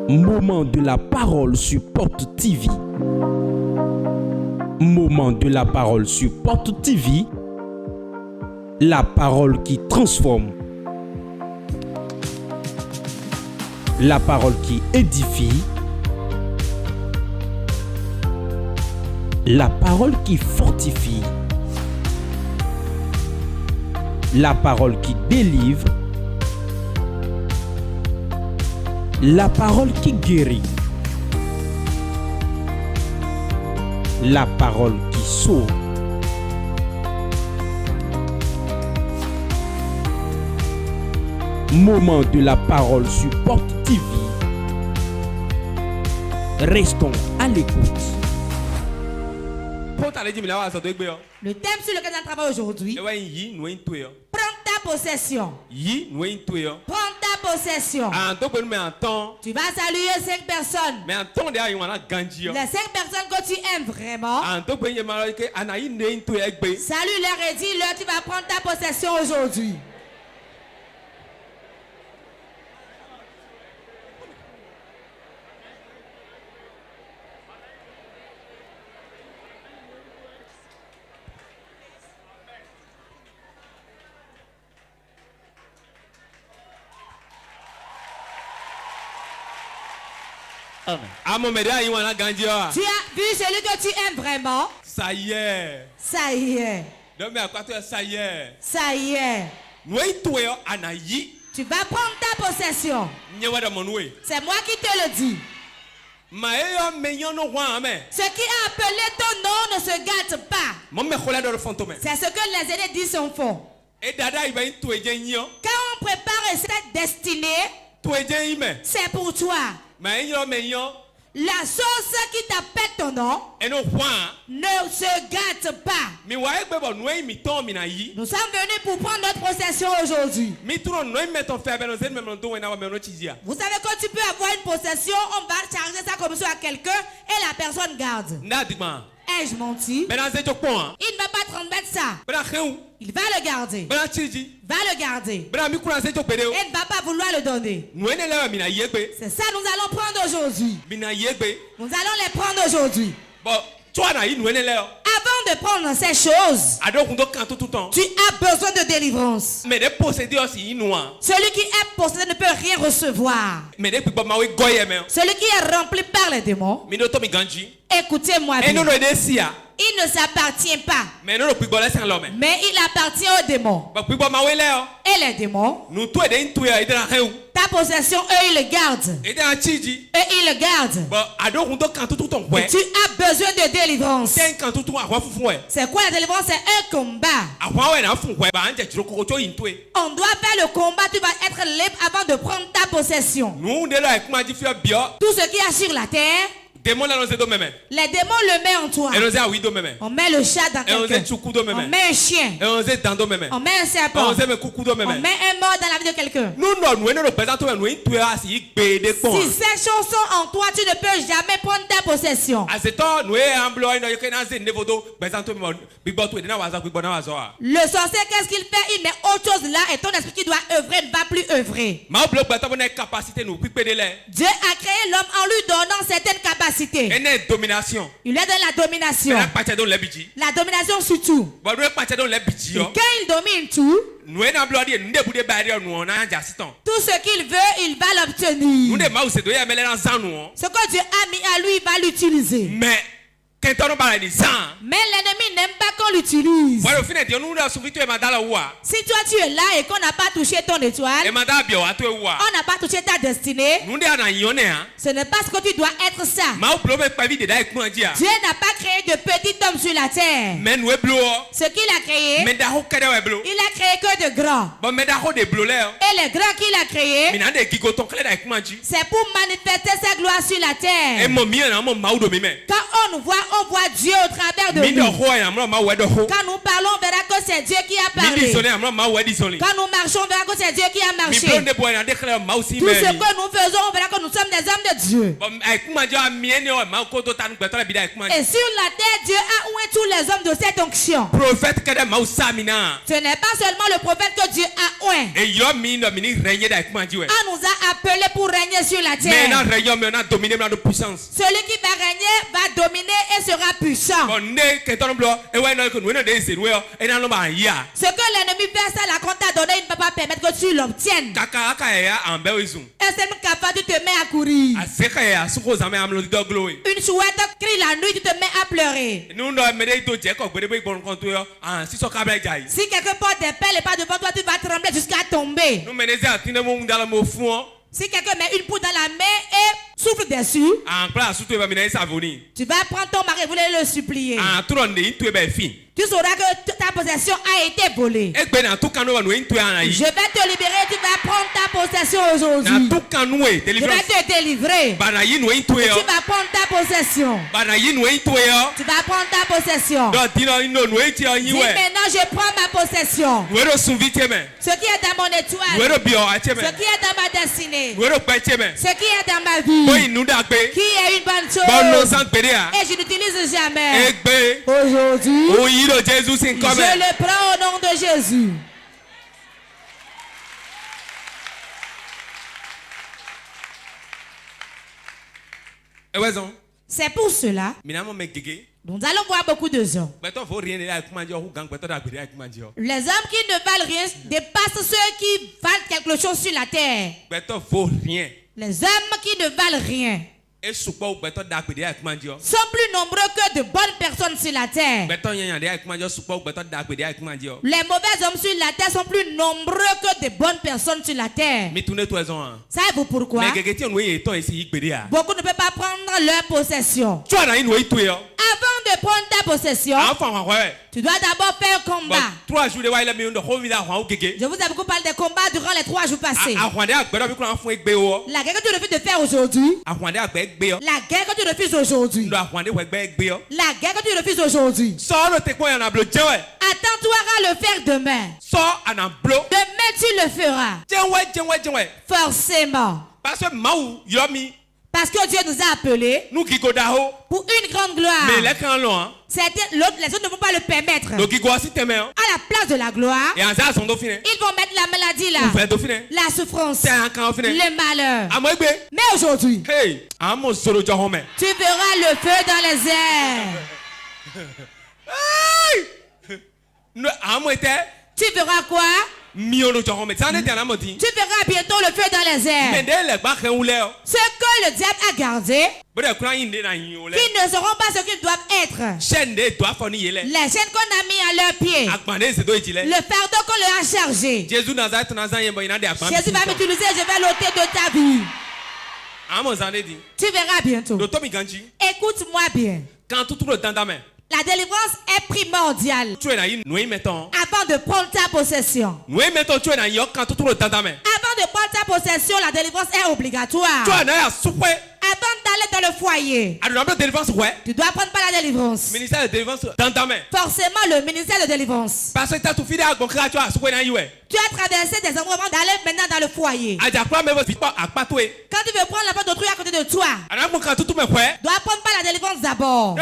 Moment de la parole sur Porte TV. Moment de la parole sur Porte TV. La parole qui transforme. La parole qui édifie. La parole qui fortifie. La parole qui délivre. La parole qui guérit. La parole qui sauve. Moment de la parole sur Porte TV. Restons à l'écoute. Le thème sur lequel on travaille aujourd'hui, prends ta possession. Prends ta possession. Tu vas saluer 5 personnes. Les 5 personnes que tu aimes vraiment, salue-leur et dis-leur tu vas prendre ta possession aujourd'hui. Amen. Tu as vu celui que tu aimes vraiment? Ça y est. Ça y est. Ça y est. Ça y est. Tu vas prendre ta possession. C'est moi qui te le dis. Ce qui a appelé ton nom ne se gâte pas. C'est ce que les aînés disent en fond. Quand on prépare cette destinée, c'est pour toi. La sauce qui t'appelle ton nom ne se gâte pas. Nous sommes venus pour prendre notre possession aujourd'hui. Vous savez que tu peux avoir une possession, on va charger ça comme ça à quelqu'un et la personne garde. Ai-je menti? Il ne va pas transmettre ça. Il va le garder. Va le garder. Et ne va pas vouloir le donner. C'est ça nous allons prendre aujourd'hui. Nous allons les prendre aujourd'hui. Avant de prendre ces choses, tu as besoin de délivrance. Celui qui est possédé ne peut rien recevoir. Celui qui est rempli par les démons, écoutez-moi bien. Il ne s'appartient pas, mais il appartient aux démons. Et les démons, ta possession, eux ils le gardent. Eux ils le gardent. Et tu as besoin de délivrance. C'est quoi la délivrance? C'est un combat. On doit faire le combat, tu vas être libre avant de prendre ta possession. Tout ce qu'il y a sur la terre, les démons le mettent en toi. On met le chat dans quelqu'un. On met un chien. On met un serpent. On met un mort dans la vie de quelqu'un. Si ces choses sont en toi, tu ne peux jamais prendre ta possession. Le sorcier, qu'est-ce qu'il fait? Il met autre chose là et ton esprit qui doit œuvrer ne va plus œuvrer. Dieu a créé l'homme en lui donnant certaines capacités. Il est dans la domination. La domination sur tout. Et quand il domine tout, tout ce qu'il veut, il va l'obtenir. Ce que Dieu a mis à lui, il va l'utiliser. Mais l'ennemi n'aime pas qu'on l'utilise. Si toi tu es là et qu'on n'a pas touché ton étoile, on n'a pas touché ta destinée, ce n'est pas ce que tu dois être ça. Dieu n'a pas créé de petit homme sur la terre. Ce qu'il a créé, il a créé que de grands. Et les grands qu'il a créés, c'est pour manifester sa gloire sur la terre. Quand on nous voit, on voit Dieu au travers de nous. Quand nous parlons, on verra que c'est Dieu qui a parlé. Quand nous marchons, on verra que c'est Dieu qui a marché. Tout ce que nous faisons, on verra que nous sommes des hommes de Dieu. Et sur la terre, Dieu a oué tous les hommes de cette onction. Ce n'est pas seulement le prophète que Dieu a oué. On nous a appelés pour régner sur la terre. Celui qui va régner va dominer et sera puissant. Ce que l'ennemi fait, ça la compte à donner, il ne peut pas permettre que tu l'obtiennes. Un seul capable, tu te mets à courir. Une chouette crie la nuit, tu te mets à pleurer. Si quelqu'un porte des pelles et pas devant toi, tu vas trembler jusqu'à tomber. Si quelqu'un met une poudre dans la main et souffle dessus, tu vas prendre ton mari et vous allez le supplier. Tu sauras que ta possession a été volée. Je vais te libérer, tu vas prendre ta possession aujourd'hui. Je vais te délivrer. Tu vas prendre ta possession. Tu vas prendre ta possession. Dis maintenant, je prends ma possession. Ce qui est dans mon étoile, ce qui est dans ma destinée, ce qui est dans ma vie, qui est une bonne chose, et je n'utilise jamais. Aujourd'hui, je le prends au nom de Jésus. C'est pour cela nous allons voir beaucoup de gens. Les hommes qui ne valent rien dépassent ceux qui valent quelque chose sur la terre. Les hommes qui ne valent rien sont plus nombreux que de bonnes personnes sur la terre. Les mauvais hommes sur la terre sont plus nombreux que de bonnes personnes sur la terre. Savez-vous pourquoi? Beaucoup ne peuvent pas prendre leur possession. Avant de prendre ta possession, tu dois d'abord faire un combat. Je vous ai beaucoup parlé des combats durant les 3 jours passés. La guerre que tu refuses de faire aujourd'hui, la guerre que tu refuses aujourd'hui, la guerre que tu refuses aujourd'hui, attends-toi à le faire demain. Demain tu le feras. Forcément. Parce que Dieu nous a appelés pour une grande gloire. Les autres ne vont pas le permettre. À la place de la gloire, ils vont mettre la maladie là, la souffrance, le malheur. Mais aujourd'hui, tu verras le feu dans les airs. Tu verras quoi? Tu verras bientôt le feu dans les airs. Ce que le diable a gardé, qui ne seront pas ce qu'ils doivent être. Les chaînes qu'on a mis à leurs pieds, le fardeau qu'on leur a chargé. Jésus va m'utiliser, je vais l'ôter de ta vie. Tu verras bientôt. Écoute-moi bien. La délivrance est primordiale avant de prendre ta possession. Avant de prendre ta possession, la délivrance est obligatoire. Avant d'aller dans le foyer, tu dois prendre pas la délivrance. Forcément le ministère de délivrance. Tu as traversé des endroits avant d'aller maintenant dans le foyer. Quand tu veux prendre la part d'autrui à côté de toi, tu dois prendre pas la délivrance d'abord.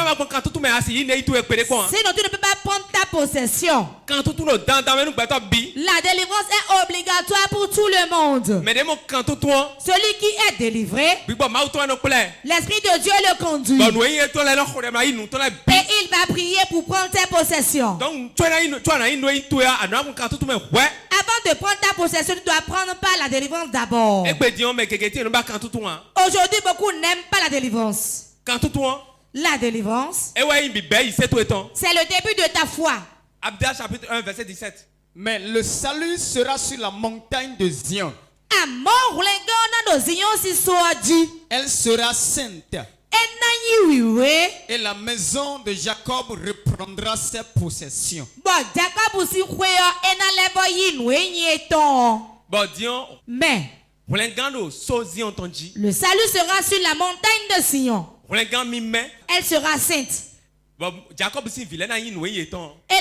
Sinon tu ne peux pas prendre ta possession. La délivrance est obligatoire pour tout le monde. Celui qui est délivré, l'Esprit de Dieu le conduit. Et il va prier pour prendre tes possessions. Avant de prendre ta possession, tu dois prendre pas la délivrance d'abord. Aujourd'hui, beaucoup n'aiment pas la délivrance. La délivrance, c'est le début de ta foi. Abdia chapitre 1 verset 17. Mais le salut sera sur la montagne de Zion. Elle sera sainte. Et la maison de Jacob reprendra ses possessions. Mais le salut sera sur la montagne de Sion. Elle sera sainte. Et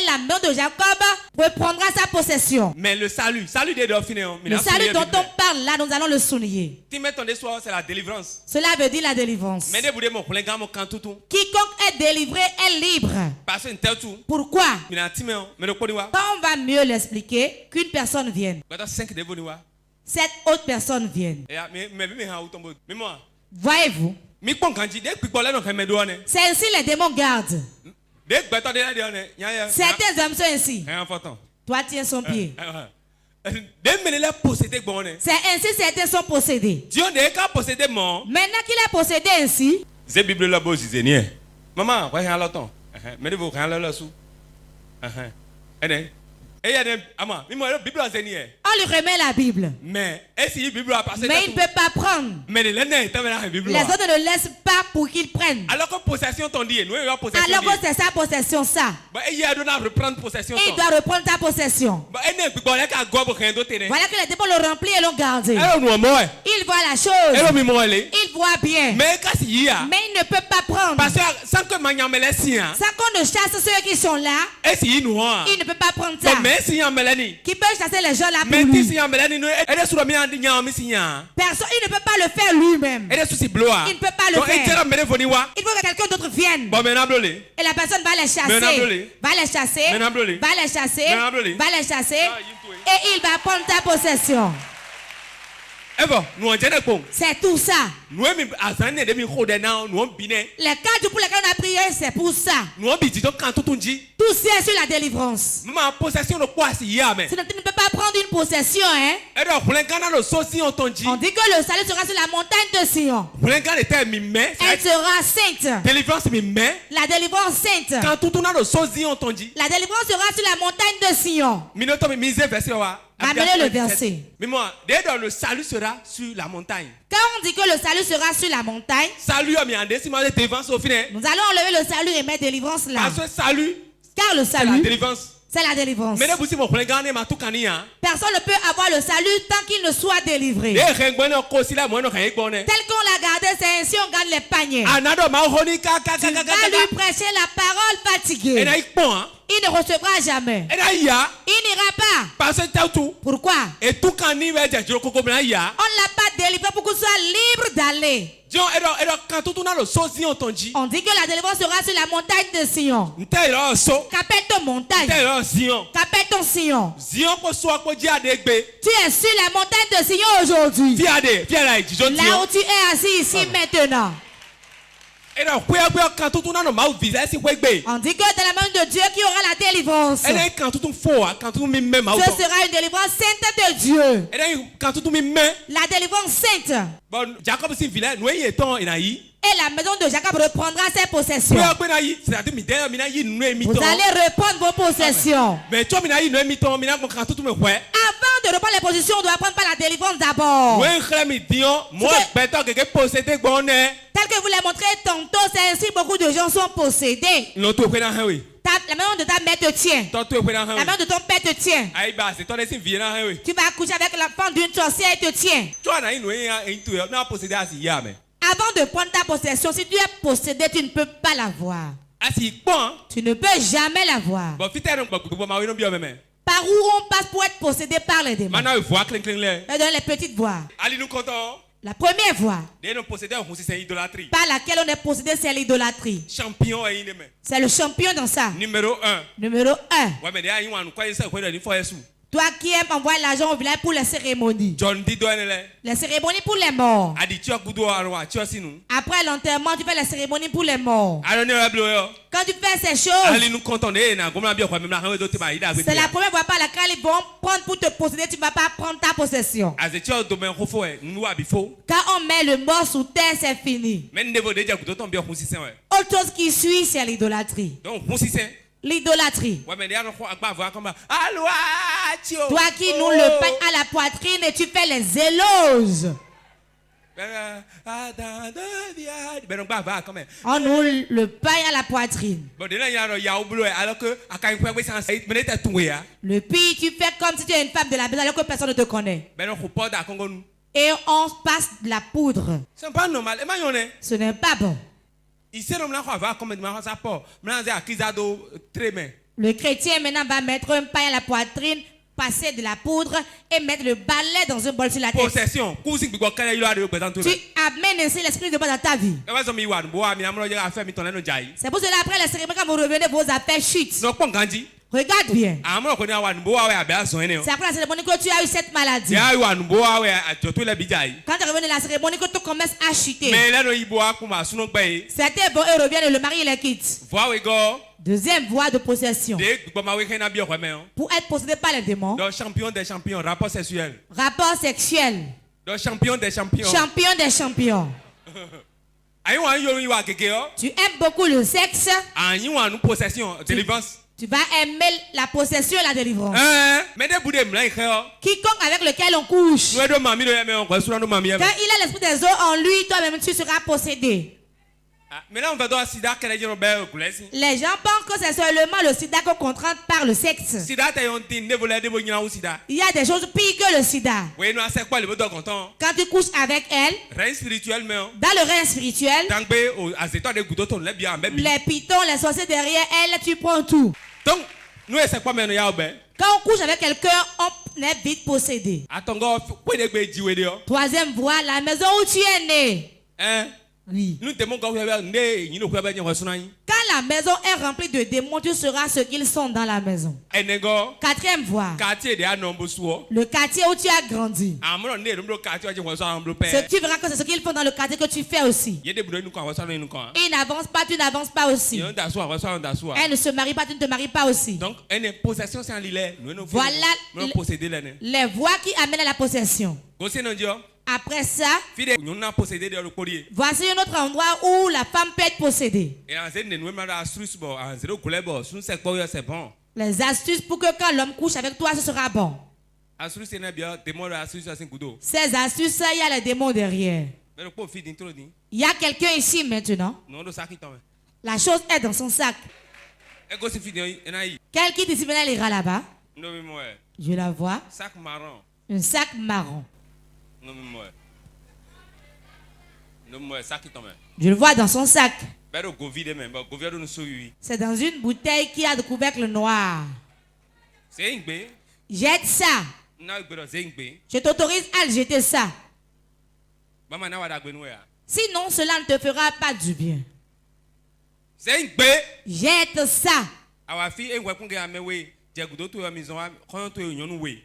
la maison de Jacob reprendra sa possession. Mais le salut le salut dont on parle là, nous allons le souligner. c'est la délivrance. Cela veut dire la délivrance. Quiconque est délivré est libre. Pourquoi? Quand on va mieux l'expliquer, qu'une personne vienne, 7 autres personnes viennent. Voyez-vous? C'est ainsi les démons gardent. Certains hommes sont ainsi. Toi tiens son pied. C'est ainsi certains sont possédés. Maintenant qu'il est possédé ainsi, maman, on lui remet la Bible. Mais il ne peut pas prendre. Les autres ne le laissent pas pour qu'il prenne. Alors que c'est sa possession, ça. Il doit reprendre sa possession. Voilà que les démons l'ont rempli et l'ont gardé. Il voit la chose. Il voit bien. Mais il ne peut pas prendre. Sans qu'on ne chasse ceux qui sont là, il ne peut pas prendre ça. Qui peut chasser les gens là pour lui? Personne, il ne peut pas le faire lui-même. Il ne peut pas le faire. Il faut que quelqu'un d'autre vienne. Et la personne va les chasser. Et il va prendre ta possession. C'est tout ça. Les cadres pour lesquels on a prié, c'est pour ça. Tout ça est sur la délivrance. Tu ne peux pas prendre une possession, hein? On dit que le salut sera sur la montagne de Sion. Elle sera sainte. La délivrance sainte. La délivrance sera sur la montagne de Sion. Amenez le verset. Mais le salut sera sur la montagne. Quand on dit que le salut sera sur la montagne, nous allons enlever le salut et mettre délivrance là. Car le salut, c'est la délivrance. Personne ne peut avoir le salut tant qu'il ne soit délivré. Tel qu'on l'a gardé, c'est ainsi on garde les paniers. Tu vas lui prêcher la parole fatiguée. Il ne recevra jamais. Il n'ira pas. Pourquoi? On ne l'a pas délivré pour qu'il soit libre d'aller. On dit que la délivrance sera sur la montagne de Sion. Qu'appelle ton montagne? Qu'appelle ton Sion? Tu es sur la montagne de Sion aujourd'hui. Là où tu es assis ici maintenant. On dit que dans la main de Dieu qui aura la délivrance. Ce sera une délivrance sainte de Dieu. La délivrance sainte. Et la maison de Jacob reprendra ses possessions. Vous allez reprendre vos possessions. Avant de reprendre les possessions, on doit prendre par la délivrance d'abord. Tel que vous l'avez montré tantôt, c'est ainsi beaucoup de gens sont possédés. La maison de ta mère te tient. La maison de ton père te tient. Tu vas coucher avec l'enfant d'une sorcière et te tient. Avant de prendre ta possession, si tu es possédé, tu ne peux pas l'avoir. Tu ne peux jamais l'avoir. Par où on passe pour être possédé par les démons? Dans les petites voies. La première voie par laquelle on est possédé, c'est l'idolâtrie. C'est le champion dans ça. Numéro 1. Toi qui aimes envoyer l'argent au village pour les cérémonies. Les cérémonies pour les morts. Après l'enterrement, tu fais les cérémonies pour les morts. Quand tu fais ces choses, c'est la première voie par laquelle ils vont prendre pour te posséder. Tu ne vas pas prendre ta possession. Quand on met le mort sous terre, c'est fini. Autre chose qui suit, c'est l'idolâtrie. L'idolâtrie. Toi qui nous le payes à la poitrine et tu fais les zéloses. On nous le paye à la poitrine. Le pire, tu fais comme si tu es une femme de la maison alors que personne ne te connaît. Et on passe de la poudre. Ce n'est pas bon. Le chrétien maintenant va mettre un paille à la poitrine, passer de la poudre et mettre le balai dans un bol sur la tête. Possession. Tu amènes ainsi l'esprit de Dieu dans ta vie. C'est pour cela après la cérémonie quand vous revenez, vos affaires chutent. Regarde bien. C'est après la cérémonie que tu as eu cette maladie. Quand tu es revenu de la cérémonie que tu commences à chuter. Certains vont et reviennent et le mari les quitte. Deuxième voie de possession. Pour être possédé par les démons. Champion des champions, rapport sexuel. Rapport sexuel. Champion des champions. Champion des champions. Tu aimes beaucoup le sexe. Possession, délivrance. Tu vas aimer la possession et la délivrance. Quiconque avec lequel on couche. Quand il a l'esprit des eaux en lui, toi-même tu seras possédé. Les gens pensent que c'est seulement le sida qu'on contrainte par le sexe. Il y a des choses pires que le sida. Quand tu couches avec elle, dans le règne spirituel, les pitons, les sorciers derrière elle, tu prends tout. Quand on couche avec quelqu'un, on est vite possédé. Troisième voie, la maison où tu es né. Oui. Quand la maison est remplie de démons, tu sauras ce qu'ils sont dans la maison. Quatrième voie. Le quartier où tu as grandi. Tu verras que c'est ce qu'ils font dans le quartier que tu fais aussi. Ils n'avancent pas, tu n'avances pas aussi. Elle ne se marie pas, tu ne te maries pas aussi. Voilà les voies qui amènent à la possession. Après ça, voici un autre endroit où la femme peut être possédée. Les astuces pour que quand l'homme couche avec toi, ce sera bon. Ces astuces, il y a les démons derrière. Il y a quelqu'un ici maintenant. La chose est dans son sac. Quelqu'un ici maintenant ira là-bas. Je la vois. Un sac marron. Je le vois dans son sac. C'est dans une bouteille qui a de couvercle noir. Jette ça. Je t'autorise à le jeter ça. Sinon, cela ne te fera pas du bien. Jette ça.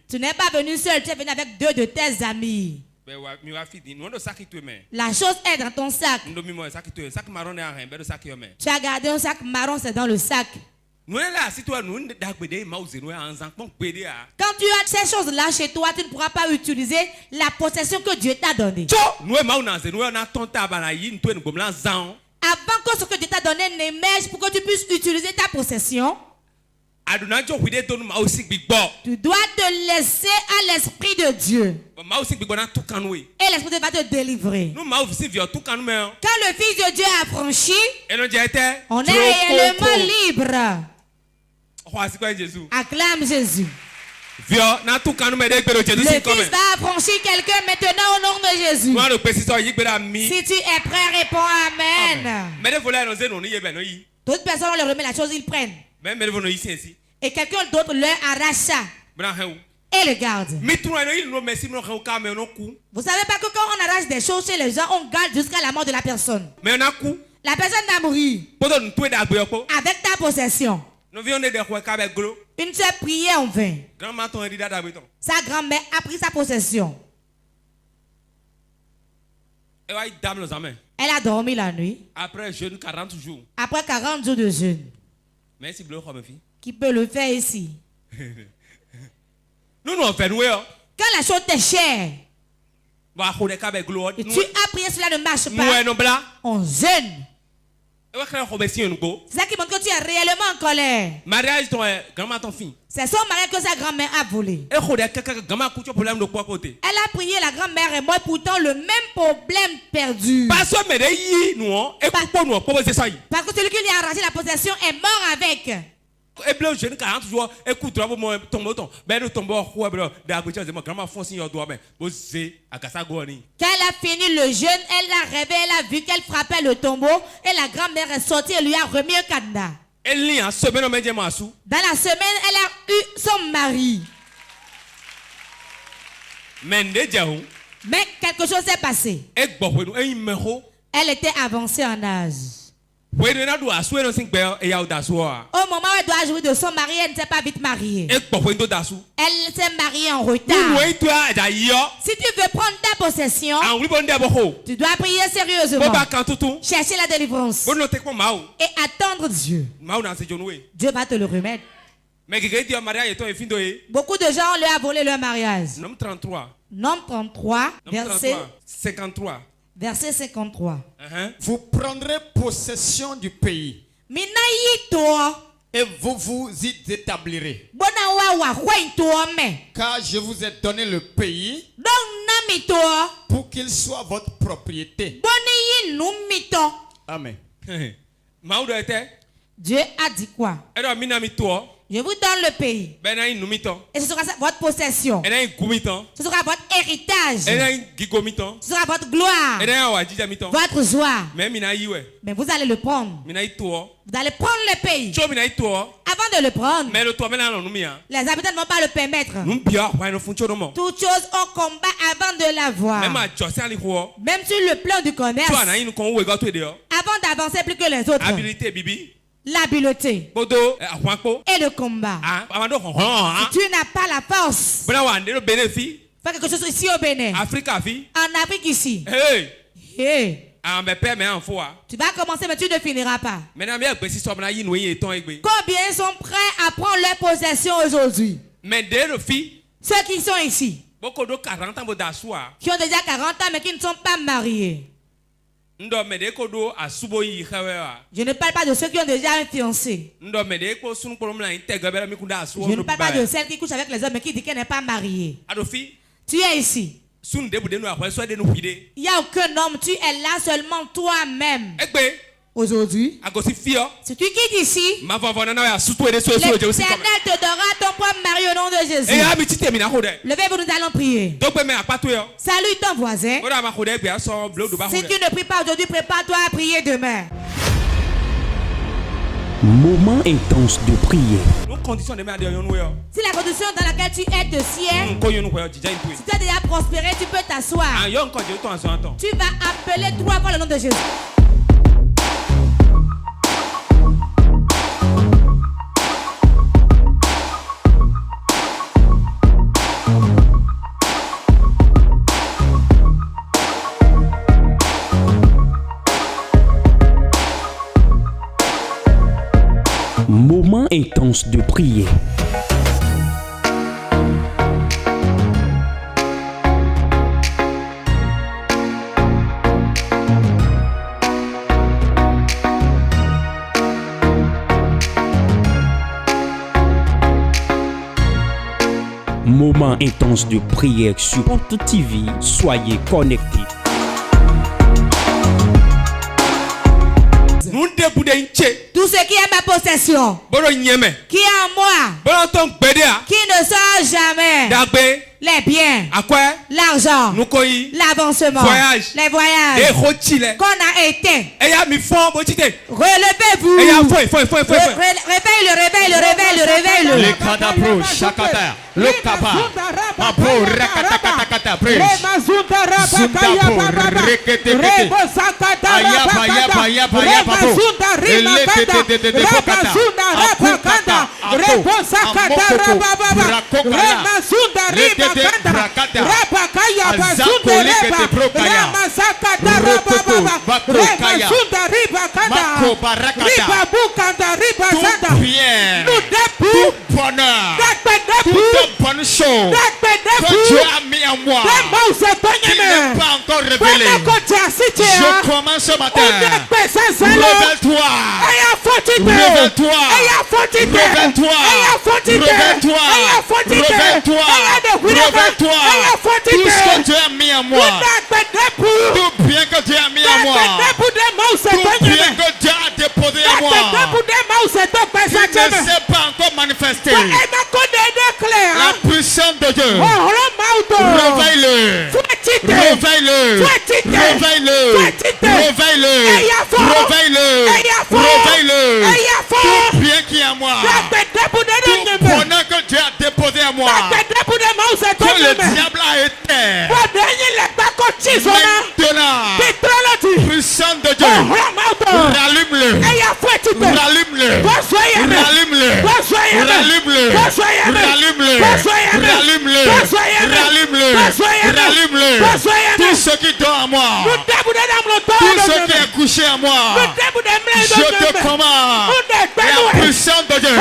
Tu n'es pas venu seul, tu es venu avec deux de tes amis. La chose est dans ton sac. Tu as gardé un sac marron, c'est dans le sac. Quand tu as ces choses-là chez toi, tu ne pourras pas utiliser la possession que Dieu t'a donnée. Avant que ce que Dieu t'a donné n'émerge pour que tu puisses utiliser ta possession, tu dois te laisser à l'Esprit de Dieu. Et l'Esprit de Dieu va te délivrer. Quand le Fils de Dieu a franchi, on est réellement libre. Acclame Jésus. Le Fils va affranchir quelqu'un maintenant au nom de Jésus. Si tu es prêt, réponds Amen. D'autres personnes, on leur remet la chose, ils prennent. Et quelqu'un d'autre leur arrache ça et le garde. Vous savez pas que quand on arrache des choses chez les gens, on garde jusqu'à la mort de la personne. La personne va mourir avec ta possession. Une seule prière en vain. Sa grand-mère a pris sa possession. Elle a dormi la nuit. Après 40 jours. Après 40 jours de jeûne. Merci beaucoup, ma fille. Qui peut le faire ici? Nous on fait nous. Quand la chose t'est chère, et tu as prié, cela ne marche pas. On jeûne. C'est ça qui montre que tu es réellement en colère. C'est son mari que sa grand-mère a volé. Elle a prié, la grand-mère est morte, pourtant le même problème perdu. Parce que celui qui lui a arraché la possession est mort avec. Et bien, jeune 40 jours, écoute, tu vas me tomber. Ben, nous tombons, grand-mère fonce sur doigt, mais vous c'est à Kassagoni. Quand elle a fini le jeûne, elle l'a réveillé, elle a vu qu'elle frappait le tombeau et la grand-mère est sortie et lui a remis un cadenas. Elle lit en semaine au médium. Dans la semaine, elle a eu son mari. Mais quelque chose s'est passé. Elle était avancée en âge. Au moment où elle doit jouir de son mari, elle ne s'est pas vite mariée. Elle s'est mariée en retard. Si tu veux prendre ta possession, tu dois prier sérieusement. Chercher la délivrance. Et attendre Dieu. Dieu va te le remettre. Beaucoup de gens leur ont volé leur mariage. Nom 33. Nom 33, verset 53. Verset 53. Vous prendrez possession du pays. Et vous vous y établirez. Car je vous ai donné le pays pour qu'il soit votre propriété. Amen. Dieu a dit quoi? Je vous donne le pays. Et ce sera votre possession. Ce sera votre héritage. Ce sera votre gloire. Votre joie. Mais vous allez le prendre. Vous allez prendre le pays. Avant de le prendre, les habitants ne vont pas le permettre. Toutes choses au combat avant de l'avoir. Même sur le plan du commerce. Avant d'avancer plus que les autres. L'habileté et le combat. Si tu n'as pas la force, fais quelque chose ici au Bénin. En Afrique ici. Tu vas commencer mais tu ne finiras pas. Combien sont prêts à prendre leur possession aujourd'hui? Ceux qui sont ici, qui ont déjà 40 ans mais qui ne sont pas mariés. Je ne parle pas de ceux qui ont déjà un fiancé. Je ne parle pas de celle qui couche avec les hommes mais qui dit qu'elle n'est pas mariée. Tu es ici. Il n'y a aucun homme, tu es là seulement toi-même. Aujourd'hui, si tu quittes ici, l'Éternel te donnera ton propre mari au nom de Jésus. Levez-vous, nous allons prier. Salue ton voisin. Si tu ne pries pas aujourd'hui, prépare-toi à prier demain. Moment intense de prière. Si la condition dans laquelle tu es te sied, si tu as déjà prospéré, tu peux t'asseoir. Tu vas appeler 3 fois le nom de Jésus. Moment intense de prière. Moment intense de prière sur Porte TV. Soyez connectés. Tout ce qui est ma possession, qui est en moi, qui ne sort jamais, les biens, l'argent, l'avancement, les voyages qu'on a éteints. Relevez-vous. Réveille-le. Le cadabro, chakata, le kaba, mabro, rakatakata, pray. Zundabo, rekete, aya, babo, elekete, bokata, akukata, amokoko, brakokaya, lekete, brakata, azako, lekete, brokaya, rokoko, bakrokaya, mako, barakata, tout bien, tout bonheur, toute bonne chose que Dieu a mis en moi, qui n'est pas encore révélé. Je commence ce matin. Révèle-toi. Révèle-toi. Révèle-toi. Révèle-toi. Révèle-toi. Révèle-toi. Tout ce que Dieu a mis en moi, tout bien que Dieu a mis en moi, tout bien que Dieu a déposé en moi, ne s'est pas encore manifesté. La puissance de Dieu. Réveille-le. Réveille-le. Réveille-le. Réveille-le. Réveille-le. Réveille-le. Tout bien qui est à moi. Tout bonheur que Dieu a déposé à moi. Que le diable a été. Maintenant, puissance de Dieu. Rallume-le. Rallume-le. Rallume-le. Rallume-le. Rallume-le. Rallume-le. Rallume-le. Rallume-le. Tout ce qui dort à moi. Tout ce qui est couché à moi. Je te commande. La puissance de Dieu.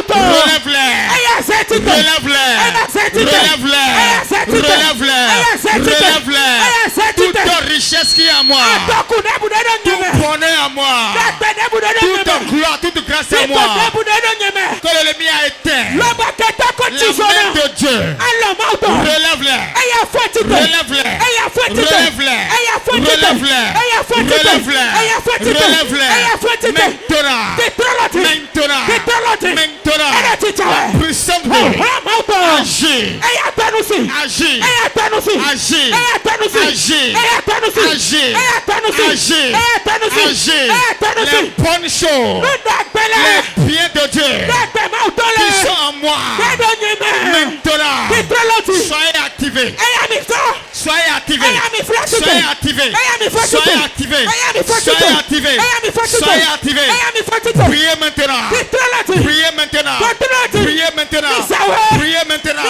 Relève-les. Relève-les. Relève-les. Relève-les. Relève-les. Toute richesse qui est à moi. Tout bonheur à moi. Toute gloire, toute grâce à moi. Que l'ennemi a éteint. La main de Dieu. Relève-les. Relève-les. Relève-les. Relève-les. Relève-les. Relève-les. Maintenant. Maintenant. Maintenant. La puissance de Dieu. Agis. Agis. Agis. Agis. Agis. Agis. Les bonnes choses. Les biens de Dieu. Qui sont en moi. Maintenant. Soyez activés. Soyez activés. Soyez activés. Soyez activés. Soyez activés. Soyez activés. Priez maintenant. Priez maintenant. Priez maintenant. Priez maintenant.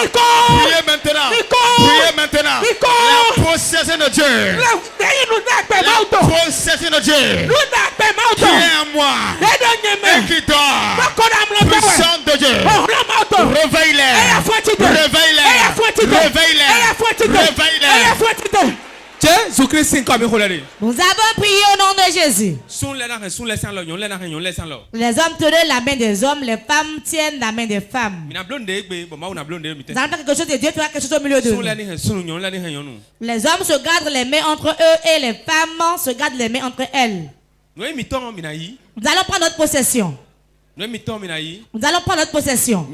Priez maintenant. Priez maintenant. La possession de Dieu. La possession de Dieu. Qui est en moi. Et qui dort. Puissance de Dieu. Réveille-les. Réveille-les. Réveille-les. Réveille-les. Nous avons prié au nom de Jésus. Les hommes tenaient la main des hommes, les femmes tiennent la main des femmes. Nous allons faire quelque chose et Dieu fera quelque chose au milieu de nous. Les hommes se gardent les mains entre eux et les femmes se gardent les mains entre elles. Nous allons prendre notre possession. Nous allons prendre notre possession.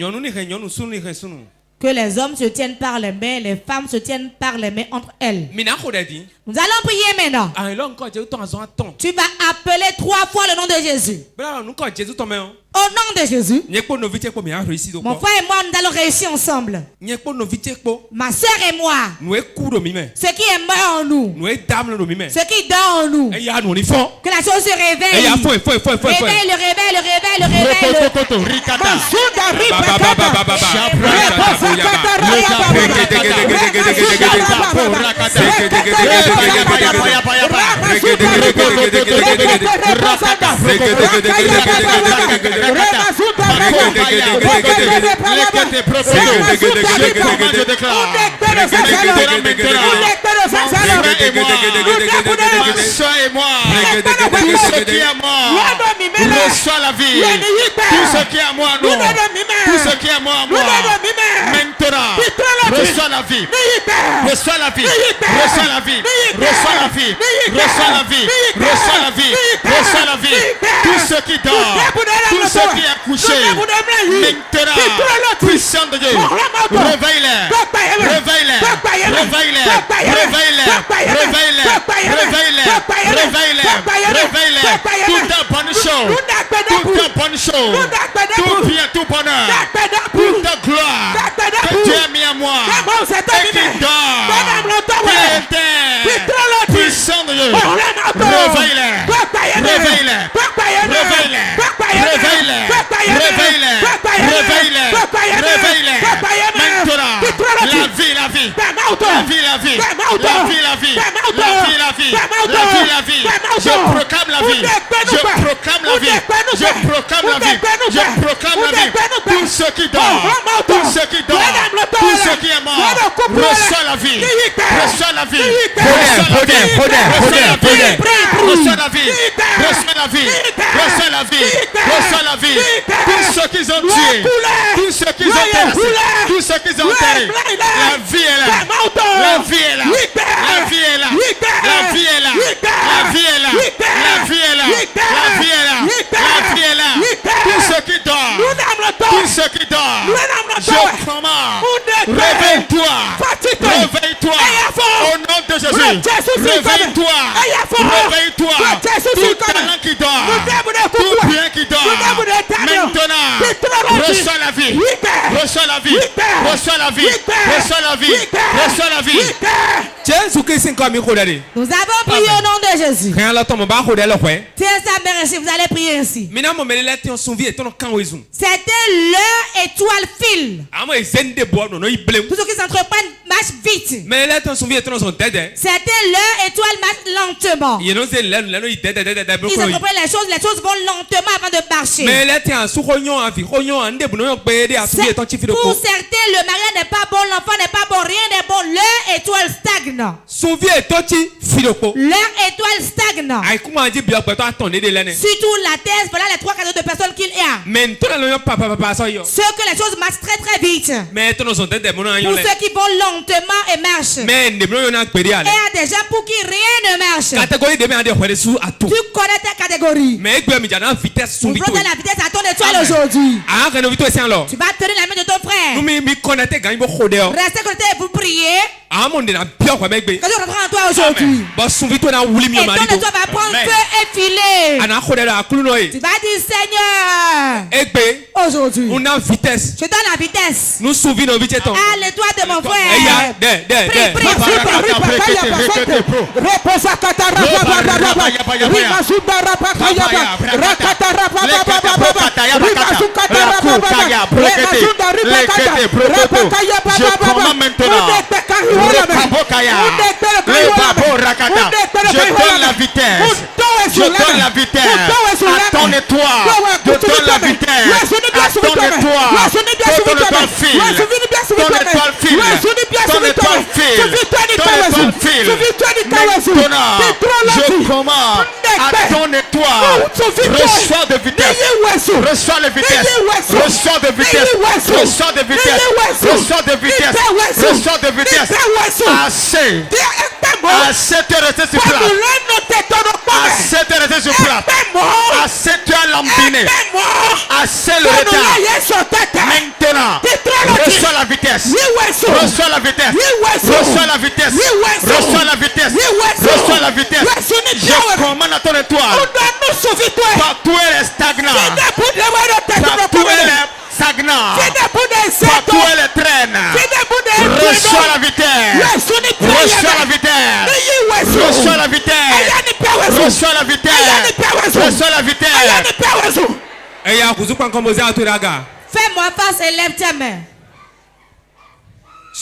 Que les hommes se tiennent par les mains, les femmes se tiennent par les mains entre elles. Nous allons prier maintenant. Tu vas appeler 3 fois le nom de Jésus. Au nom de Jésus, mon frère et moi, nous allons réussir ensemble. Ma soeur et moi, ce qui est mort en nous, ce qui dort en nous, que la chose se réveille. Réveille, reçois la vie. Tout ce qui est à moi, non. Tout ce qui est à moi, moi. Maintenant, reçois la vie. Reçois la vie. Reçois la vie. Reçois la vie. Reçois la vie. Reçois la vie. Reçois la vie. Tout ce qui dort. Tout ce qui est couché. Maintenant, puissant de Dieu. Réveille-les. Réveille-les. Réveille-les. Réveille-les. Réveille-les. Réveille-les. Réveille-les. Réveille-les. Toute bonne chose. Toute bonne chose. Tout bien, tout bonheur. Toute gloire. Que Dieu a mis à moi. Et qui dort. Puissant de Dieu. Réveille-les. Réveille-les. Réveille-les. Réveille-les. Réveille-les. Réveille-les. Réveille-les. Maintenant, la vie, la vie. La vie, la vie. La vie, la vie. La vie, la vie. La vie, la vie. Je proclame la vie. Je proclame la vie. Je proclame la vie. Je proclame la vie. Tout ce qui dort. Tout ce qui dort. Tout ce qui est mort. Reçois la vie. Reçois la vie. Reçois la vie. Reçois la vie. Reçois la vie. Reçois la vie. Reçois la vie. Tous ceux qui ont tué. Tous ceux qui ont terrassé. Tous ceux qui ont enterré. La vie est là. La vie est là. La vie est là. La vie est là. La vie est là. La vie est là. La vie est là. La vie est là. Tout de Jésus. Réveille-toi. Réveille-toi. Tout talent qui dort. Tout bien qui dort. Maintenant, reçois la vie. Reçois la vie. Reçois la vie. Reçois la vie. Reçois la vie. Nous avons prié au nom de Jésus. Tiens sa mère ainsi, vous allez prier ainsi. C'était leur étoile file. Tous ceux qui s'entreprennent marchent vite. C'était leur étoile marche lentement. Ils entreprennent les choses vont lentement avant de marcher. Pour certains, le mariage n'est pas bon, l'enfant n'est pas bon, rien n'est bon. Leur étoile stagne. Leur étoile stagne. Surtout la thèse, voilà les 3 cadeaux de personnes qu'il y a. Ceux que les choses marchent très très vite. Pour ceux qui vont lentement et marchent. Et il y a des gens pour qui rien ne marche. Tu connais ta catégorie. On veut donner la vitesse à ton étoile aujourd'hui. Tu vas tenir la main de ton frère. Restez connecté et vous priez. Que Dieu rentre en toi aujourd'hui. Et ton étoile va prendre feu et filer. Tu vas dire Seigneur, aujourd'hui, je donne la vitesse à l'étoile de mon frère. Je commande maintenant. Je donne la vitesse. Je donne la vitesse à ton étoile. Je donne la vitesse à ton étoile. Ton étoile file. Ton étoile file. Ton étoile file. Ton étoile file. Maintenant, je commande à ton étoile. Reçois de vitesse. Reçois de vitesse. Reçois de vitesse. Reçois de vitesse. Reçois de vitesse. Reçois de vitesse. Assez. Assez de rester sur place. Assez de rester sur place. Assez tu as lambiné. Assez le retard. Maintenant, reçois la vitesse. Reçois la vitesse. Reçois la vitesse. Reçois la vitesse. Reçois la vitesse. Je commande à ton étoile. Partout elle est stagnante. Partout elle est stagnante. Partout elle est traîne. Reçois la vitesse. Reçois la vitesse. Reçois la vitesse. Reçois la vitesse. Reçois la vitesse. Fais-moi face et lève ta main.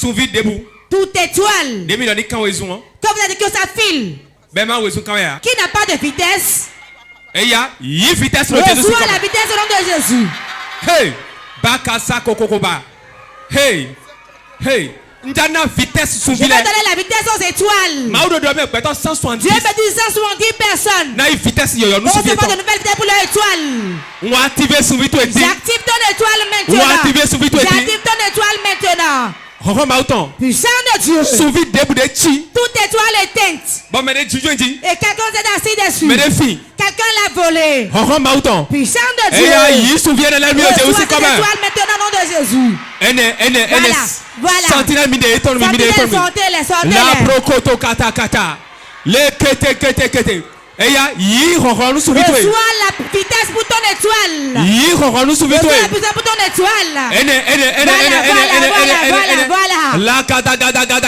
Debout. Toute étoile. Comme vous avez dit que ça file. Qui n'a pas de vitesse. Reçois la vitesse au nom de Jésus. Hey, Bakasa Kokokoba. Hey, hey. Je vais donner la vitesse aux étoiles. Dieu me dit 170 personnes. On se voit de nouvelles vitesses pour leur étoile. J'active ton étoile maintenant. J'active ton étoile maintenant. Puissant de Dieu. Toute étoile est éteinte. Et quelqu'un s'est assis dessus. Quelqu'un l'a volé. Puissant de Dieu. Reçois cette étoile maintenant au nom de Jésus. Voilà. Sentinelle la prokoto kata kata. Le kete. Reçois la vitesse pour ton étoile. Reçois la puissance pour ton étoile. Voilà. La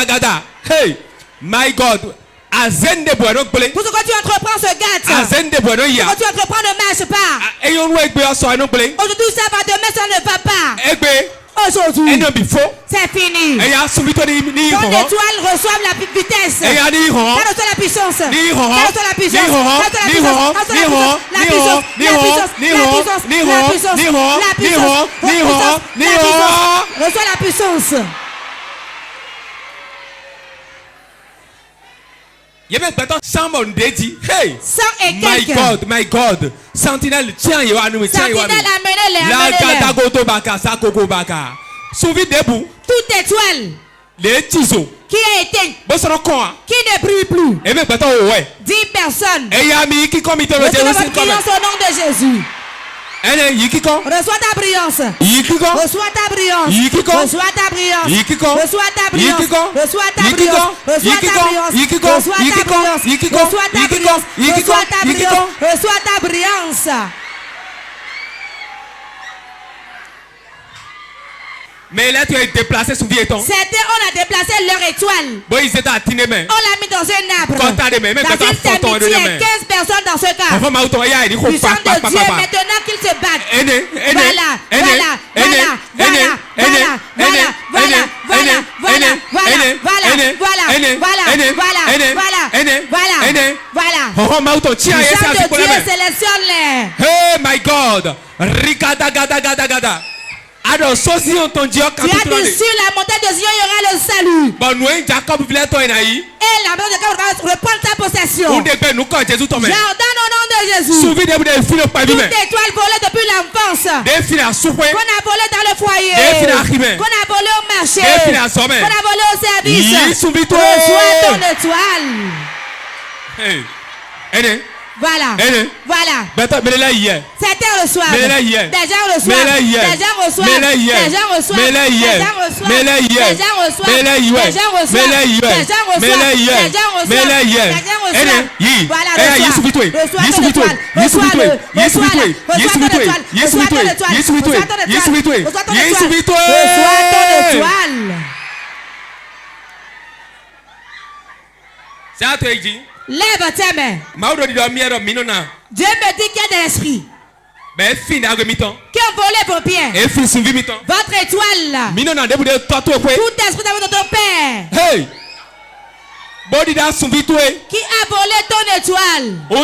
gada. Hey, my God. Pour ce que tu entreprends ce gâte. Pour ce que tu entreprends ne marche pas. Aujourd'hui ça va, demain ça ne va pas. Aujourd'hui, c'est fini. Ton étoile reçoit la vitesse. Reçoit la puissance. Reçoit la puissance. Reçois la puissance. Hey, my God, Sentinelle, tiens, amenez-les. Debout. Toute étoile les tisos qui est éteinte, qui ne brille plus. 10 personnes. Qui au nom de Jésus. Reçois ta brillance. Reçois ta brillance. Reçois ta brillance. Reçois ta brillance. Reçois ta brillance. Reçois ta brillance. Reçois ta brillance. Reçois ta brillance. Reçois ta brillance. Reçois ta brillance. Mais là, tu es déplacé sous Vietton. C'était, on a déplacé leur étoile. Bon, ils étaient à Tinémen. On l'a mis dans un arbre. Dans une termite, il y a 15 personnes dans ce cas. Du sang de Dieu, maintenant qu'ils se battent. Voilà. Du sang de Dieu, sélectionne-les. Hey, my God. Rigada, gada, gada, gada. Alors, tu as dit sur la montagne de Zion, il y aura le salut. Et la maison de Jacob va reprendre sa possession. J'ordonne au nom de Jésus. Toute étoile volée depuis l'enfance. Qu'on a volé dans le foyer. Qu'on a volé au marché. Qu'on a volé au service. Reçois ton étoile. Voilà. Certains reçoivent. Des gens reçoivent. Lève tes mains. Dieu me dit qu'il y a des esprits qui ont volé vos pieds. Votre étoile. Tout esprit de votre père qui a volé ton étoile, je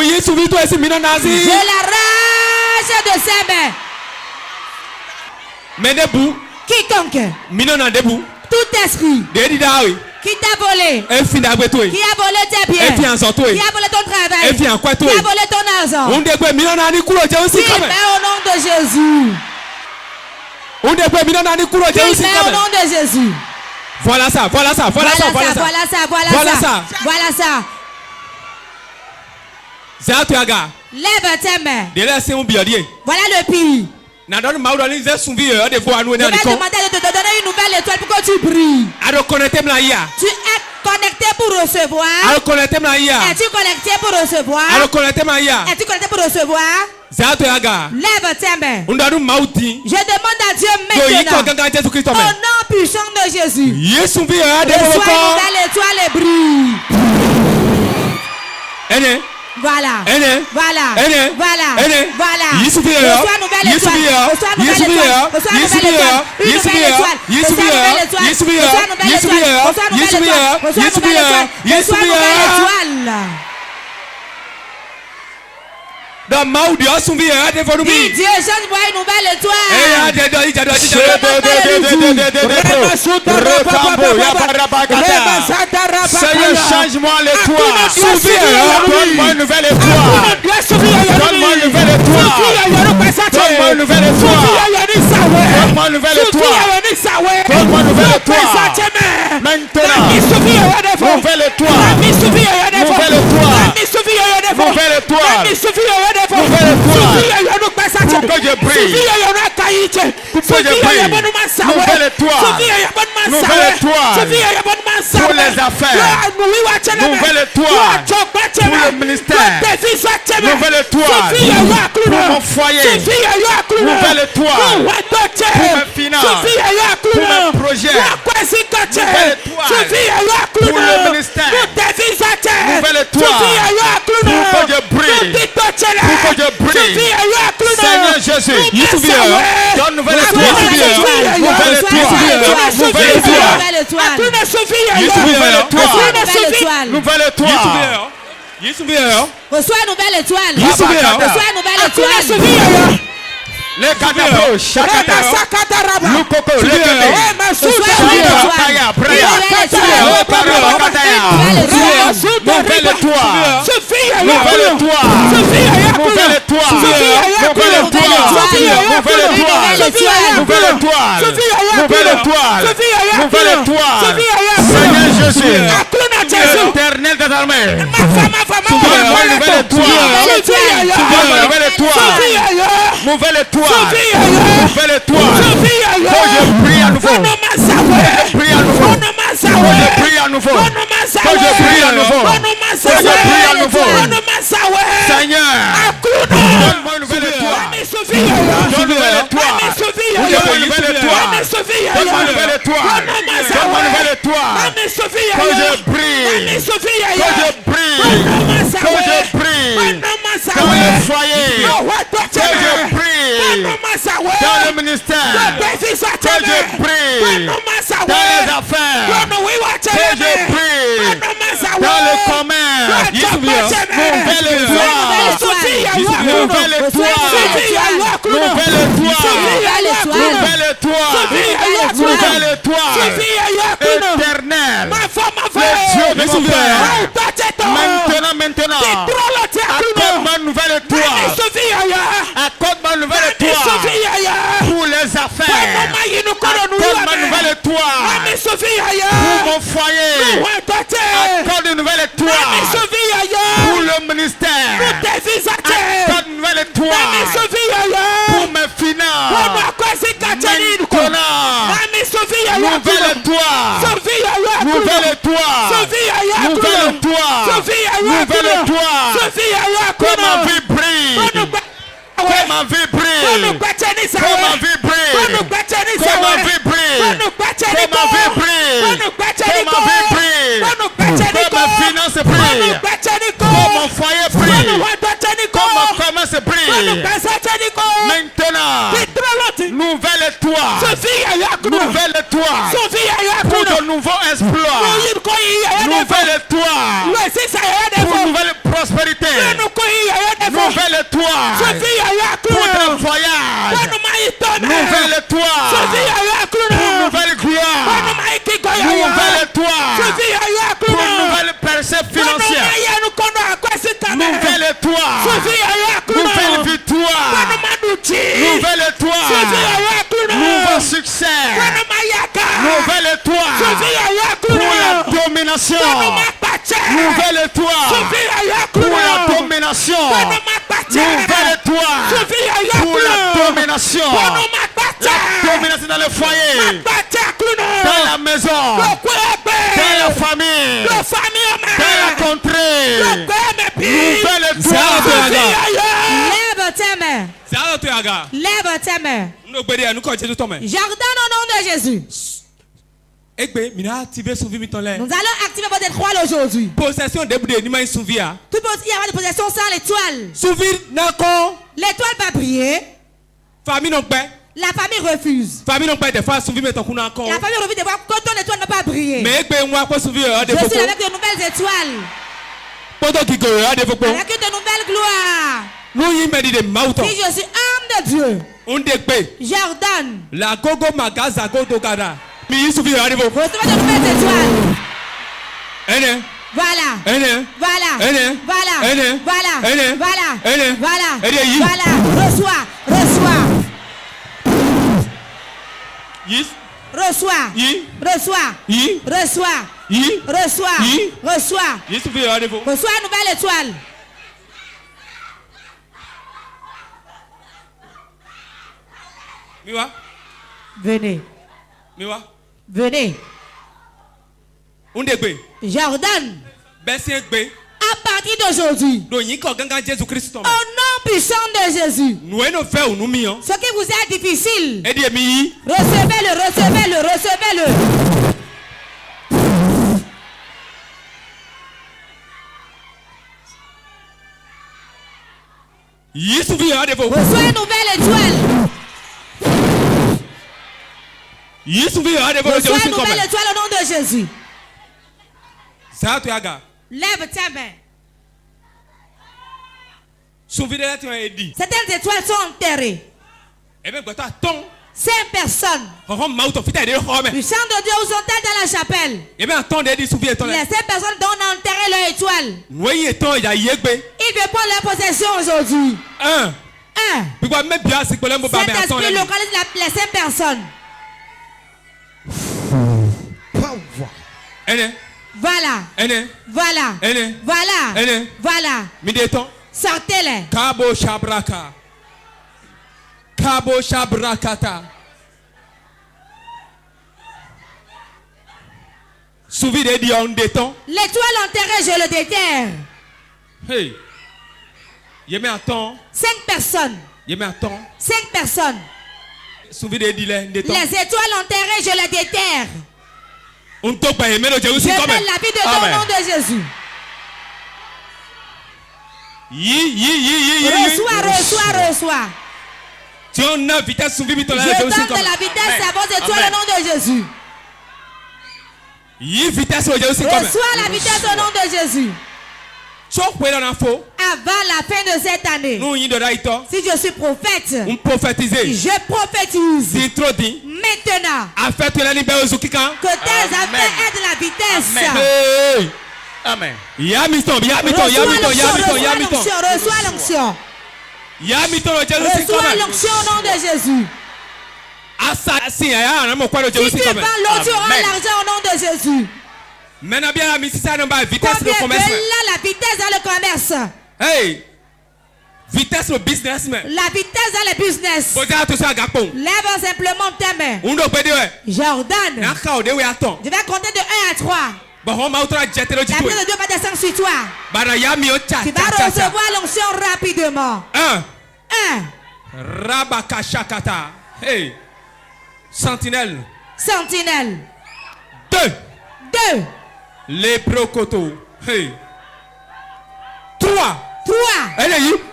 l'arrache de ses mains. Quiconque, tout esprit qui t'a volé, qui a volé tes biens, qui a volé ton travail, qui a volé ton argent, qui met au nom de Jésus. Qui met au nom de Jésus. Voilà ça. Lève tes mains. Voilà le pays. Je vais demander de te donner une nouvelle étoile pour que tu brilles. Tu es connecté pour recevoir. Es-tu connecté pour recevoir? Es-tu connecté pour recevoir? Lève tes mains. Je demande à Dieu maintenant, au nom puissant de Jésus, reçois une nouvelle étoile et brille. Voilà. Reçois nouvelle étoile. Dans ma ou Dieu souvi a dévolu. Dieu change-moi une nouvelle étoile. Seigneur, change-moi l'étoile. Donne-moi une nouvelle étoile. Donne-moi une nouvelle étoile. Donne-moi une nouvelle étoile. Donne-moi une nouvelle étoile. Donne-moi une nouvelle étoile. Maintenant, nouvelle étoile. Nouvelle étoile. Nouvelle étoile. Nouvelle étoile. Pour que je brille. Pour que je brille. Nouvelle étoile. Nouvelle étoile. Pour les affaires. Nouvelle étoile. Pour le ministère. Nouvelle étoile. Pour mon foyer. Nouvelle étoile. Pour mes finances. Pour mes projets. Nouvelle étoile. Pour le ministère. Nouvelle étoile. Pour que je brille. Pour que je brille. Seigneur Jésus. Donne nouvelle étoile. Nouvelle étoile. Nouvelle étoile. Nouvelle étoile. Reçois une nouvelle étoile. Reçois une nouvelle étoile. Le Kadabo, Shakata, Lukoko, Lekebe, Shakaya, Braya, nouvelle étoile, nouvelle étoile, nouvelle étoile, nouvelle étoile, Seigneur Jésus, éternel des armées, nouvelle étoile, nouvelle étoile, Nouvelle étoile. Nouvelle étoile. Que je prie à nouveau. Que je prie à nouveau. Que je prie à nouveau. Que je prie à nouveau. Que je prie à nouveau. Seigneur, donne-moi une nouvelle étoile. Donne-moi une nouvelle étoile. Donne-moi une nouvelle étoile. Donne-moi une nouvelle étoile. Donne-moi une nouvelle étoile. Que je prie. Que je prie. Que je prie. Dans le foyer. Que je prie. Dans le ministère. Que je prie. Dans les affaires. Que je prie. Dans le commerce. Nouvelle étoile. Nouvelle étoile. Nouvelle étoile. Nouvelle étoile. Nouvelle étoile. Éternelle. Le Dieu de mon Père. Maintenant. Accorde-moi une nouvelle étoile. Accorde-moi une nouvelle étoile. Pour les affaires. Accorde-moi une nouvelle étoile. Pour mon foyer. Accorde une nouvelle étoile. Pour le ministère. Accorde une nouvelle étoile. Pour mes finances. Maintenant. Nouvelle étoile. Nouvelle étoile. Nouvelle étoile. Nouvelle étoile. Que ma vie brille. Que ma vie brille. Que ma vie brille. Que ma vie brille. Que ma vie brille. Que ma vie brille. Que mes finances brillent. Que mon foyer brille. Que mon commerce brille. Maintenant. Nouvelle étoile. Nouvelle étoile. Pour de nouveaux exploits. Nouvelle étoile. Pour nouvelle prospérité. Nouvelle étoile. Pour un voyage. Nouvelle étoile. Pour nouvelle gloire. Nouvelle étoile. Pour nouvelle percée financière. Nouvelle étoile. Nouvelle victoire. Nouvelle étoile. Nouveau succès. Nouvelle étoile. Pour la domination. Nouvelle étoile. Pour la domination. Nouvelle étoile. Pour la domination. La domination dans le foyer. Dans la maison. Dans la famille. Dans la contrée. Nouvelle étoile. Lève tes mains. Lève tes mains. Jardin au nom de Jésus. Nous allons activer votre étoile aujourd'hui. Possession de Tout il y aura de possession sans l'étoile. L'étoile va briller. La famille refuse. La famille refuse de voir que ton étoile n'a pas brillé. Je suis avec de nouvelles étoiles. Avec de nouvelles gloires. Si je suis homme de Dieu. Jordan. La gogo magaza godogara. Recevez de nouvelles étoiles. Voilà. Voilà. Voilà. Voilà. Reçois. Yes. Reçois. Reçois une nouvelle étoile. Venez. Jordan. À partir d'aujourd'hui, au nom puissant de Jésus, ce qui vous est difficile, recevez-le. Reçois une nouvelle étoile. Reçois une nouvelle étoile au nom de Jésus. Lève ta main. Certaines étoiles sont enterrées. 5 personnes. Du sang de Dieu vous sont dans la chapelle. Les 5 personnes dont on a enterré leur étoile. Ils veulent prendre leur possession aujourd'hui. Saint-Esprit localise les 5 personnes. Voilà. Sortez-les. Kabo Shabrakata. Souvi de Dieu en détend. L'étoile enterrée, je le déterre. Hey. Je mets un temps. 5 personnes. Je mets un temps. 5 personnes. Souvi de Dieu en détend. Les étoiles enterrées, je les déterre. Je mets la vie de Dieu au nom de Jésus. Reçois. Tu as une vitesse souvi de la vitesse à vos étoiles au nom de Jésus. Reçois la vitesse au nom de Jésus. Avant la fin de cette année, si je suis prophète, je prophétise. Maintenant, que tes affaires aient de la vitesse. Amen. Reçois l'onction. Reçois l'onction au nom de Jésus. Si tu vends l'eau, tu auras l'argent au nom de Jésus. Combien veut là la vitesse dans le commerce? Hey, vitesse au business. La vitesse dans le business. Lève simplement ta main. J'ordonne. Je vais compter de 1 à 3. La main de Dieu va descendre sur toi. Tu vas recevoir l'onction rapidement. 1. Rabakashakata. Hey. Sentinelle. 2. Les procotos. Hey. 3. Allez, reçois.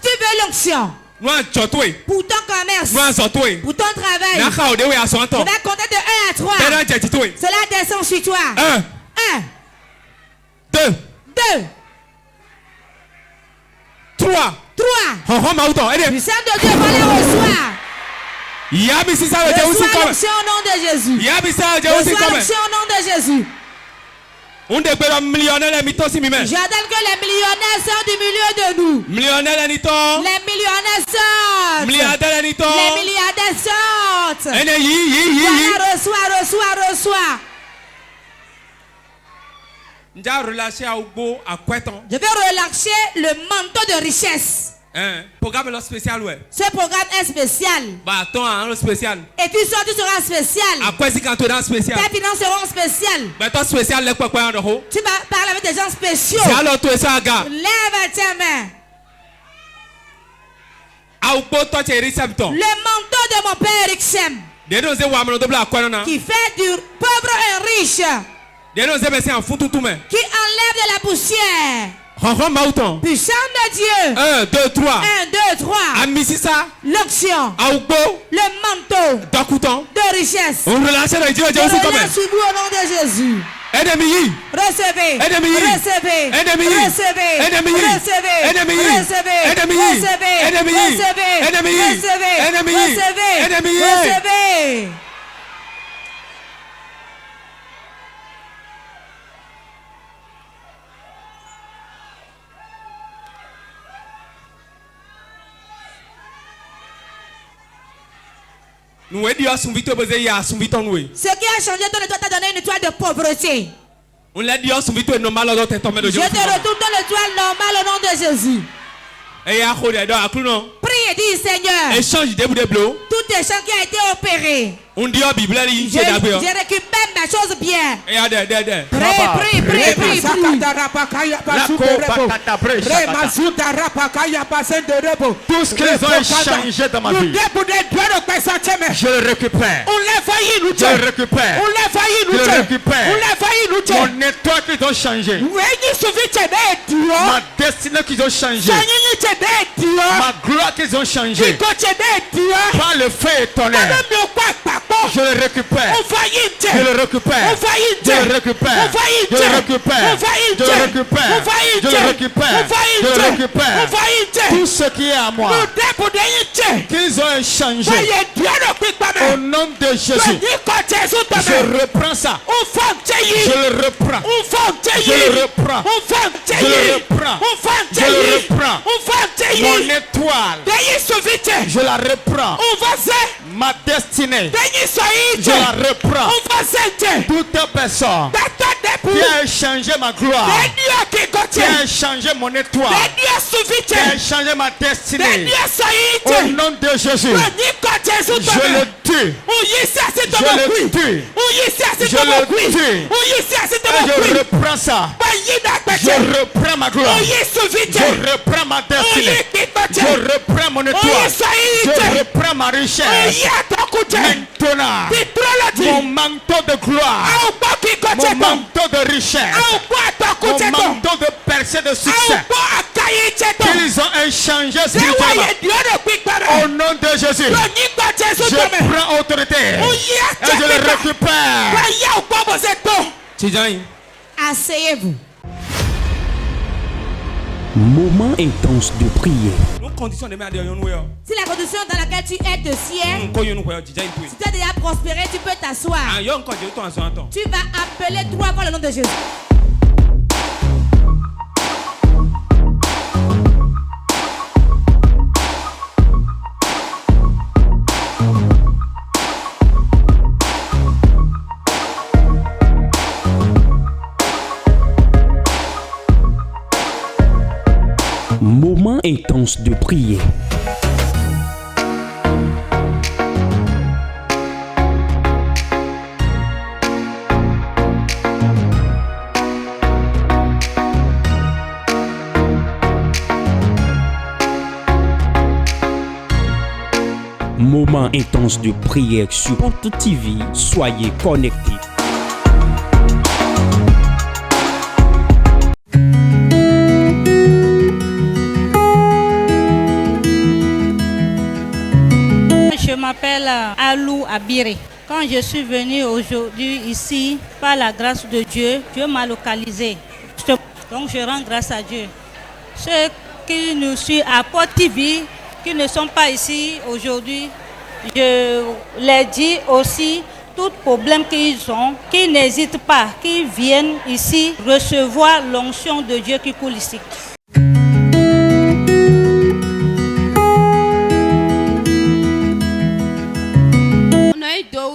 Tu veux l'onction pour ton commerce, pour ton travail. Je vais compter de 1 à 3. Cela descend sur toi. 1. 2. 3. Puissant de Dieu, va les recevoir. Reçois l'onction au nom de Jésus. Reçois l'onction au nom de Jésus. J'ordonne que les millionnaires sortent du milieu de nous. Les millionnaires sortent. Voilà, reçois. Je vais relâcher le manteau de richesse. Programme spécial, ouais. Ce programme est spécial. Et puis soit tu seras spécial. Tes finances seront spéciales. Tu vas parler avec des gens spéciaux. Lève tes mains. Le manteau de mon père Ericshem, qui fait du pauvre un riche, qui enlève de la poussière. Puissant de Dieu. 1, 2, 3. L'onction. Le manteau de richesse. Je relâche sur vous au nom de Jésus. Recevez. Ce qui a changé ton étoile t'a donné une étoile de pauvreté. Je te retourne dans l'étoile normale au nom de Jésus. Prie et dis Seigneur, tout échange qui a été opéré, je récupère ma chose bien. Prie. Tout ce qu'ils ont échangé dans ma vie, je le récupère. Mon étoile qu'ils ont changé, ma destinée qu'ils ont changé, ma gloire qu'ils ont changé, par le feu étonnant, je le récupère. Tout ce qui est à moi, qu'ils ont échangé, au nom de Jésus, je reprends ça. Je le reprends. Je le Mon étoile, je la reprends. Ma destinée, je la reprends. Toute personne qui a échangé ma gloire, qui a échangé mon étoile, qui a échangé ma destinée, au nom de Jésus, je le tue. Je le tue. Je le tue. Et je reprends ça. Je reprends ma gloire. Je reprends ma destinée. Je reprends mon étoile. Je reprends ma richesse. Maintenant, mon manteau de gloire, mon manteau de richesse, mon manteau de percée de succès qu'ils ont échangé spirituellement, au nom de Jésus, je prends autorité et je le récupère. Asseyez-vous. Moment intense de prière. Si la condition dans laquelle tu es te sied, si tu as déjà prospéré, tu peux t'asseoir. Tu vas appeler 3 fois le nom de Jésus. Moment intense de prière. Moment intense de prière sur Porte TV. Soyez connectés. Je m'appelle Alou Abiré. Quand je suis venue aujourd'hui ici, par la grâce de Dieu, Dieu m'a localisé. Donc je rends grâce à Dieu. Ceux qui nous suivent à Porte TV, qui ne sont pas ici aujourd'hui, je les dis aussi, tout problème qu'ils ont, qu'ils n'hésitent pas, qu'ils viennent ici recevoir l'onction de Dieu qui coule ici.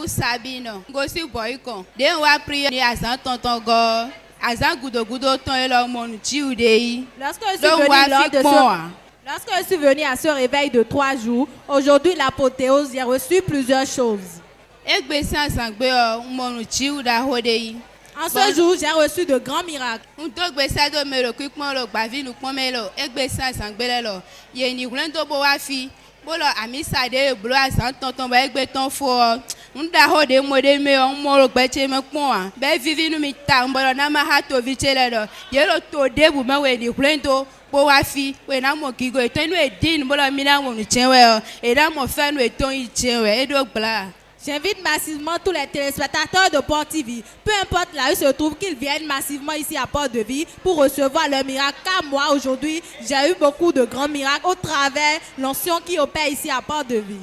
Sabino, gosi boyko. Den wa prier ni azan tonton go. Azan gudo ton elo mon jiudei. Lorsque je suis venu à ce réveil de 3 jours, aujourd'hui l'apothéose, j'ai reçu plusieurs choses. En ce jour, j'ai reçu de grands miracles. Bolo amisa de blo azan tonton ba egbe ton fo nda ho de mode me on mo gbe che me pon a be vivi nu mi ta mbolo na ma ha to vi che le do ye lo to de bu ma we ni plento bo wa fi we na mo gigo e ton e din bolo mi na mo nu chen we e da mo fa nu e ton i chen we e do gbla. J'invite massivement tous les téléspectateurs de Porte TV, peu importe là où ils se trouvent, qu'ils viennent massivement ici à Porte de Vie pour recevoir leur miracle. Car moi, aujourd'hui, j'ai eu beaucoup de grands miracles au travers l'onction qui opère ici à Porte de Vie.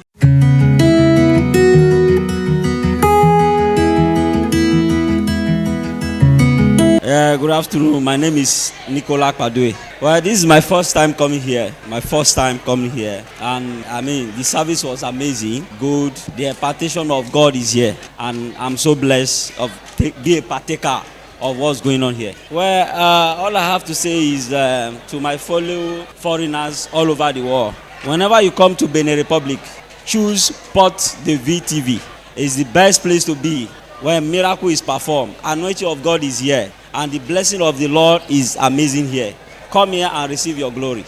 Good afternoon. My name is Nicolas Padue. Well, this is my first time coming here. And I mean, the service was amazing, good. The impartation of God is here. And I'm so blessed of being a partaker of what's going on here. Well, all I have to say is to my fellow foreigners all over the world, whenever you come to Benin Republic, choose Porte de Vie TV. It's the best place to be when miracle is performed. Anointing of God is here. And the blessing of the Lord is amazing here. Come here and receive your glory.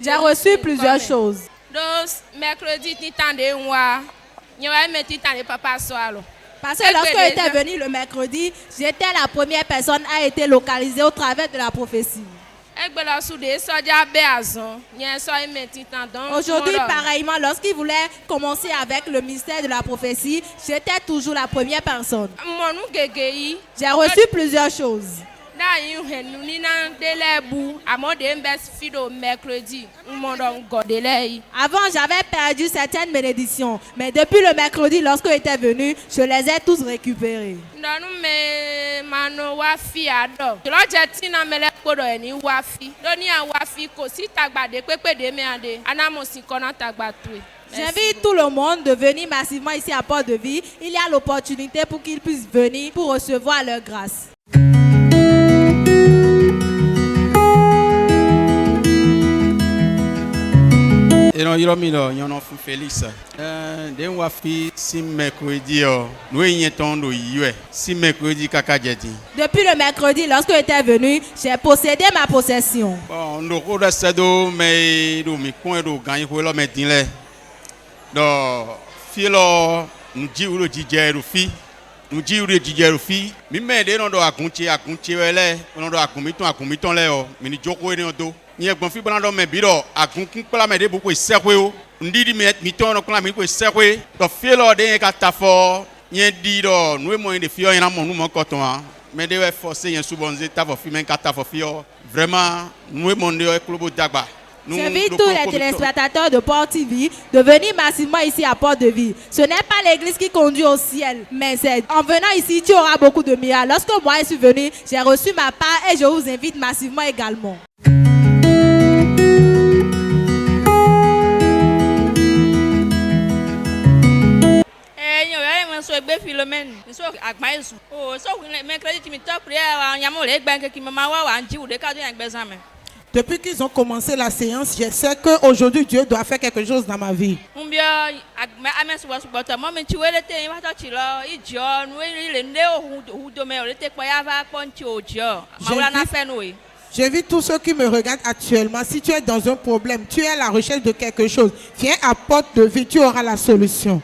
J'ai reçu plusieurs choses. Parce que lorsque j'étais venu le mercredi, j'étais la première personne à être localisée au travers de la prophétie. Aujourd'hui, pareillement, lorsqu'il voulait commencer avec le mystère de la prophétie, j'étais toujours la première personne. J'ai reçu plusieurs choses. Avant, j'avais perdu certaines bénédictions, mais depuis le mercredi, lorsque j'étais venu, je les ai tous récupérés. J'invite tout le monde de venir massivement ici à Port de Vie. Il y a l'opportunité pour qu'ils puissent venir pour recevoir leur grâce. Et non, il y a un Félix. Des wafi si mercredi, nous y étions si mercredi kakadjeti. Depuis le mercredi, lorsque j'étais venu, j'ai possédé ma possession. Bon, nous avons mais nous avons gagné pour le mettre là. Donc, filo nous dit où le DJ Rufi, nous dit où le DJ Rufi. Mais mais on doit compter là, on doit compter là, mais nous jouons dans dos. Ni e gbon fi blando me biro agunkun pela me de beaucoup sekwe o ndidi mi ton no kla mi ko sekwe to fi lo de ka ta fo yen di do nu e mo de fi o yen mo nu mo koton a me de we forcer yen subonze ta fo fi men ka ta fo fi o vraiment nu e mo de o club dagba. J'invite tous les téléspectateurs de Port TV de venir massivement ici à Port de Vie. Ce n'est pas l'église qui conduit au ciel, mais c'est en venant ici, tu auras beaucoup de miracles. Lorsque moi je suis venu, j'ai reçu ma part et je vous invite massivement également. Depuis qu'ils ont commencé la séance, je sais qu'aujourd'hui Dieu doit faire quelque chose dans ma vie. J'invite tous ceux qui me regardent actuellement, si tu es dans un problème, tu es à la recherche de quelque chose, viens à Porte de Vie, tu auras la solution.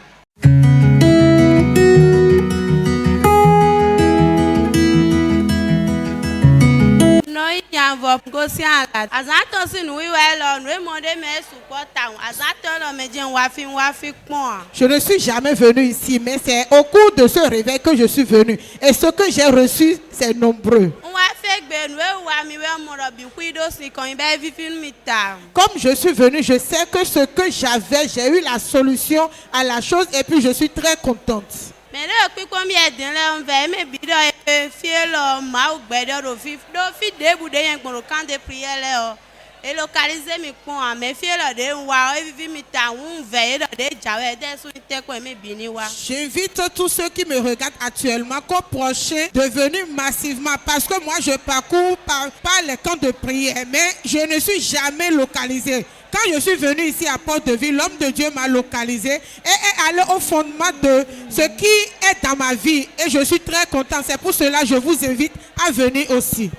Je ne suis jamais venu ici, mais c'est au cours de ce réveil que je suis venu. Et ce que j'ai reçu, c'est nombreux. Comme je suis venu, je sais que ce que j'avais, j'ai eu la solution à la chose et puis je suis très contente. J'invite tous ceux qui me regardent actuellement qu'au prochain de venir massivement parce que moi je parcours par les camps de prière mais je ne suis jamais localisé. Quand je suis venu ici à Port de Vie, l'homme de Dieu m'a localisé et est allé au fondement de ce qui est dans ma vie. Et je suis très content. C'est pour cela que je vous invite à venir aussi.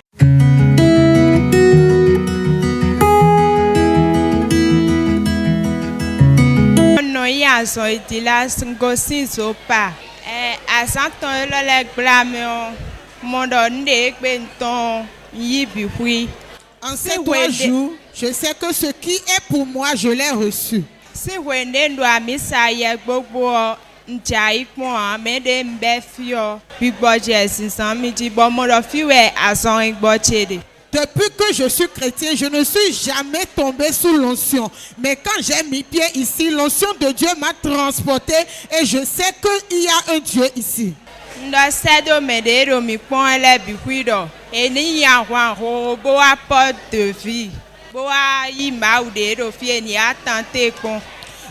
En ces 3 jours, je sais que ce qui est pour moi, je l'ai reçu. Depuis que je suis chrétien, je ne suis jamais tombé sous l'onction. Mais quand j'ai mis pied ici, l'onction de Dieu m'a transporté et je sais qu'il y a un Dieu ici.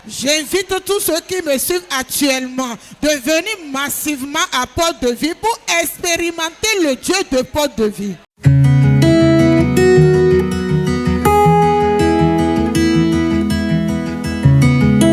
J'invite tous ceux qui me suivent actuellement de venir massivement à Port de Vie pour expérimenter le Dieu de Port de Vie.